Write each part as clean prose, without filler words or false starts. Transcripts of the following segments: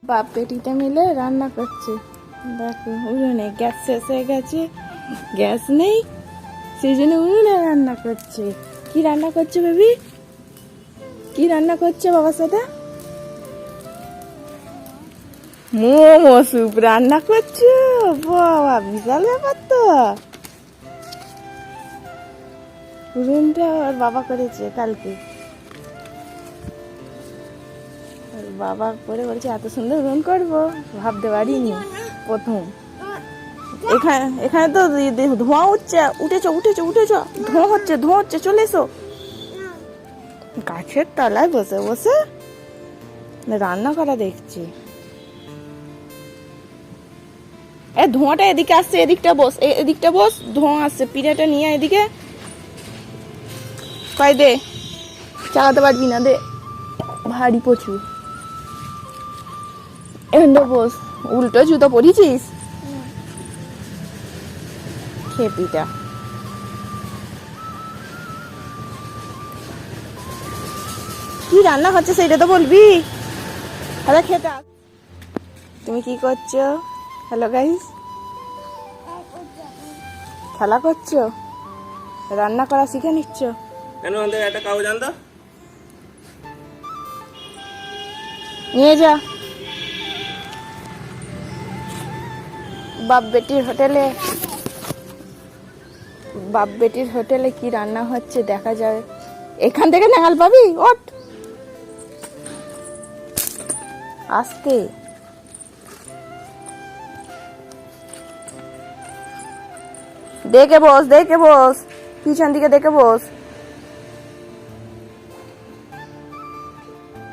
বাপ বেটিতে মিলে রান্না করছে। দেখো উনুনে গ্যাস শেষ হয়ে গেছে, গ্যাস নেই, সেই জন্য উনুনে রান্না করছে। কি রান্না করছে বেবি? কি রান্না করছে বাবার সাথে? মোমো স্যুপ রান্না করছো? বাবা বিশাল ব্যাপার তো। উনুনটা ওর বাবা করেছে কালকে। বাবা করে বলছে এত সুন্দর উনুন করবো, ভাবতে পারিনি প্রথম। এখানে তো ধোঁয়া উঠছে, উঠেছ, ধোঁয়া হচ্ছে, চলে এসো। গাছের তলায় বসে বসে রান্না করা দেখছি। ধোঁয়াটা এদিকে আসছে, এদিকটা বস, ধোঁয়া আসছে। পিঠেটা নিয়ে এদিকে কয় দে, চালাতে পারবি না, দে, ভারী প্রচুর। এখানটা বস। উল্টো জুতো পরিয়েছিস? খেপিটা। কি রান্না হচ্ছে সেটা তো বলবি। হ্যালো খেতে। তুমি কি করছো? হ্যালো গাইস, খেলা করছো? রান্না করা শিখে নিচ্ছ? কেন আমাদের একটা কাগজ আনতো, নিয়ে যা। বাপ বেটির হোটেলে কি রান্না হচ্ছে দেখা যায়। এখান থেকে নাগাল পাবি, ওঠ আস্তে। দেখে বস, পিছন দিকে দেখে বস।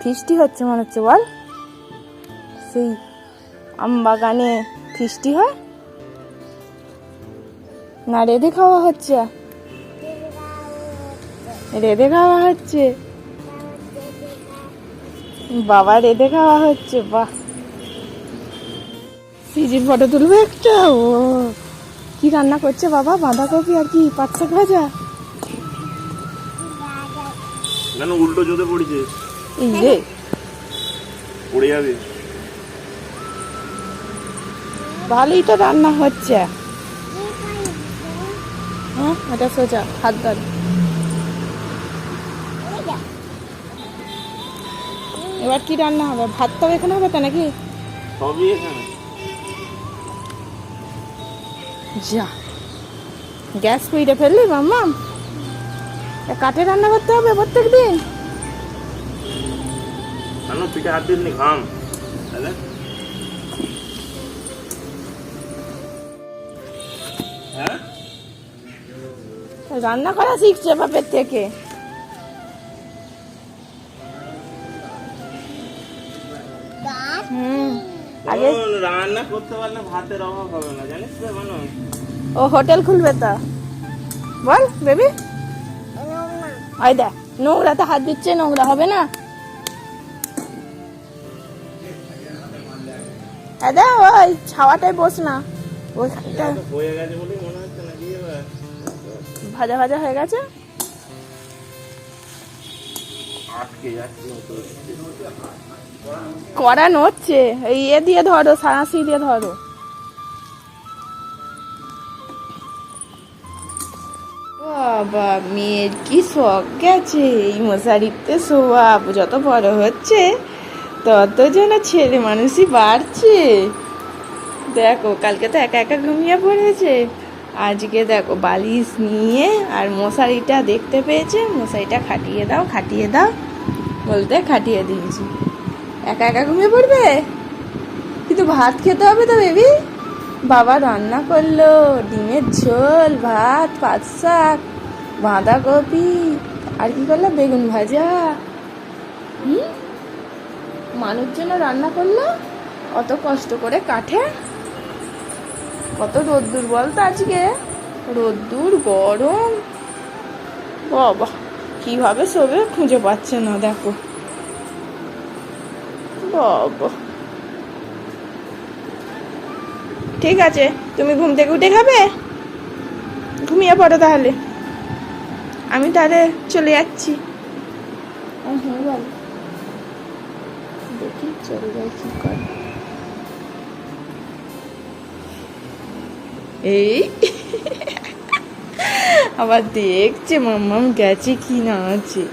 ফিস্টি হচ্ছে মনে হচ্ছে, বল। সেই আম বাগানে ফিস্টি হয় না? রেঁধে খাওয়া হচ্ছে, বাবা রেঁধে খাওয়া হচ্ছে। বাহ, সিজির ফটো তুলবে একটা। ও কি রান্না করছে বাবা? বাঁধাকপি আর কি পাট শাক ভাজা। কেন উল্টো জোতে পড়েছে? এই রে, পড়ে যাবে। ভালোই তো রান্না হচ্ছে। হ্যাঁ, এটা সোজা হাত ধর। এবার কি রান্না হবে? ভাত তো এখানে হবে তো নাকি? সবই এখানে। যা, গ্যাস পুইরে ফেললি মাম্মা। কাঠে রান্না করতে হবে প্রত্যেক দিন। কেন পিঠে হাত দিননি ঘাম? তাহলে হ্যাঁ, রান্না করা শিখছে বাপের থেকে। আগে রান্না করতে পারলে ভাতের অভাব হবে না, জানিস তো মানুষ। ও হোটেল খুলবে তা বল বেবি। ওই দেখ, নোংরাতে হাত দিচ্ছে, নোংরা হবে না? ওই ছাওয়াটায় বস না, ওইখানটা হয়ে গেছে বলেই মনে হচ্ছে না কি ভাজা ভাজা হয়ে গেছে। আটকে যাচ্ছে কড়া নড়ছে, এই ইয়ে দিয়ে ধরো, সাঁড়াশি দিয়ে ধরো। বাবা, মেয়ের কি শখ গেছে এই মশারিতে শোয়া। যত বড় হচ্ছে তত যেন ছেলে মানুষই বাড়ছে। দেখো কালকে তো একা একা ঘুমিয়ে পড়েছে, আজকে দেখো বালিশ নিয়ে আর মশারিটা দেখতে পেয়েছে, মশারিটা খাটিয়ে দাও বলতে খাটিয়ে দিয়েছি। একা একা ঘুমিয়ে পড়বে, কিন্তু ভাত খেতে হবে তো বেবি। বাবা রান্না করলো ডিমের ঝোল, ভাত, পাট শাক, বাঁধাকপি, আর কি করলো, বেগুন ভাজা। মানুষ জন্য রান্না করলো অত কষ্ট করে কাঠে। কত রোদ্দুর বলতো আজকে, রোদ্দুর গরম। বাবা কিভাবে শোবে খুঁজে পাচ্ছে না, দেখো বাবা। ঠিক আছে, তুমি ঘুম থেকে উঠে খাবে, ঘুমিয়ে পড়ো তাহলে। আমি তাহলে চলে যাচ্ছি। হ্যাঁ বল, দেখি চলে যাই কি করে। এই আবার দেখছে মাম্মাম গেছে কি না আছে।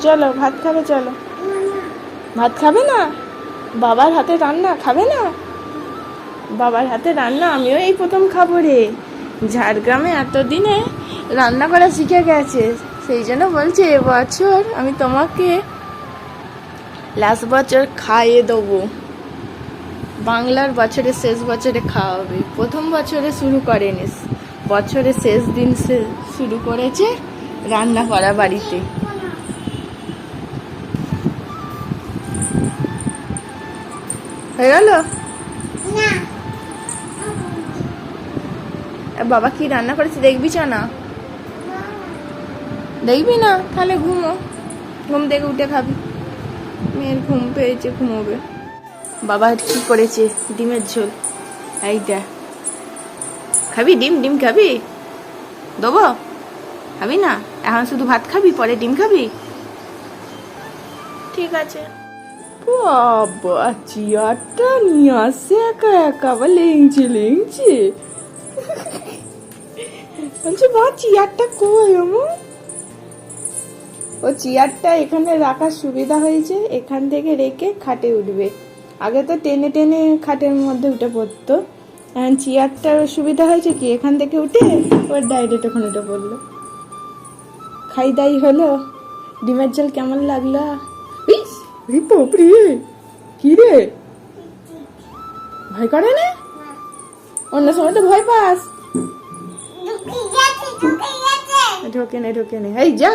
চলো ভাত খাবে, চলো। ভাত খাবে না? বাবার হাতে রান্না খাবে না? বাবার হাতে রান্না আমিও এই প্রথম খাবো রে। ঝাড়গ্রামে এতদিনে রান্না করা শিখে গেছে, সেই জন্য বলছে এবছর আমি তোমাকে লাস্ট বছর খাইয়ে দেবো। বাংলার বছরের শেষ বছরে খাওয়াবে, প্রথম বছরে শুরু করেনি, বছরের শেষ দিন সে শুরু করেছে রান্না করা বাড়িতে। হয়ে গেল? বাবা কি রান্না করেছে দেখবি না? দেখবি না? তাহলে ঘুমো, ঘুম থেকে উঠে খাবি। মেয়ের ঘুম পেয়েছে, ঘুমোবে। বাবা কি করেছে? ডিমের ঝোল। এইটা খাবি? ডিম ডিম খাবি? দেবো? খাবি না? এখন শুধু ভাত খাবি, পরে ডিম খাবি? ঠিক আছে। বাবা চেয়ারটা নিয়ে আসে একা একা, আবার লেংচে লেংচে। বলছি বা চেয়ারটা কই আমার? ও চেয়ারটা এখানে রাখার সুবিধা হয়েছে, এখান থেকে রেখে খাটে উঠবে। আগে তো টেনে টেনে খাটের মধ্যে উঠে পড়তো, এখন চেয়ারটার সুবিধা হয়েছে কি এখান থেকে উঠে ওর ডাইরেক্ট ওখানে উঠে পড়লো। খাই দাই হলো। ডিমের ঝোল কেমন লাগলো? বাপরে, কি রে, ভয় করে না? অন্য সময় তো ভয় পাস। ঢোকে নে, ঢোকে নে। এই যা,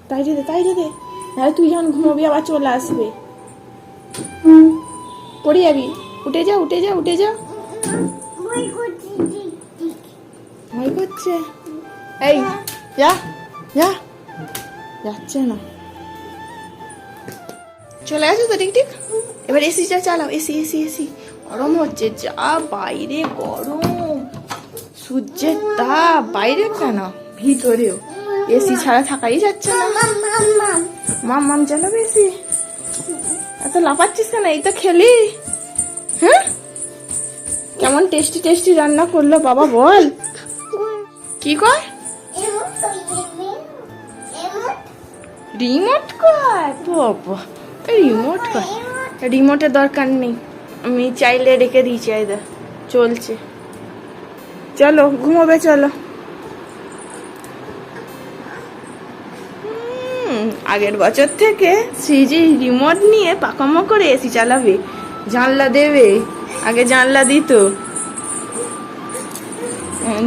তাই রে, তাই রে। নাহলে তুই যখন ঘুমোবি আবার চলে আসবে, পড়ে যাবি। উঠে যা, উঠে যা, উঠে যা। ভয় করছে? এই যা, যা। যাচ্ছে না। চলে আসো তো, ঠিক ঠিক। এবার এসিটা চালাও, এসি এসি এসি। গরম হচ্ছে যা, বাইরে গরম, সূর্যের তাপ। বাইরে কেন, ভিতরেও এসি ছাড়া থাকাই যাচ্ছে না। মাম চালাবে এসি? এত লাফাচ্ছিস কেন? এই তো খেলি। হ্যাঁ, কেমন টেস্টি টেস্টি রান্না করলো বাবা, বল। কি কয়? রিমোট কয়? বাবা, রিমোট কয়? রিমোটের দরকার নেই, আমি চাইলে রেখে দিয়েছি। আয়দা চলছে। চলো ঘুমোবে, চলো। আগের বছর থেকে সিজি রিমোট নিয়ে পাকামো করে এসি চালাবে, জানলা দেবে। আগে জানলা দিত,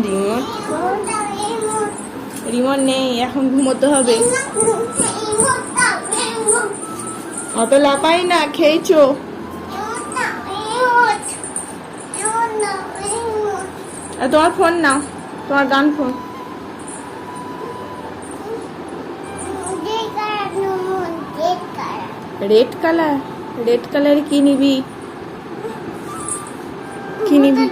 রিমোট রিমোট নেই, এখন ঘুমোতে হবে। অত লাপাই না, খেয়েছো? তোমার ফোন নাও, তোমার গান phone. Red colour? Red colour কি নিবি? কি নিবি?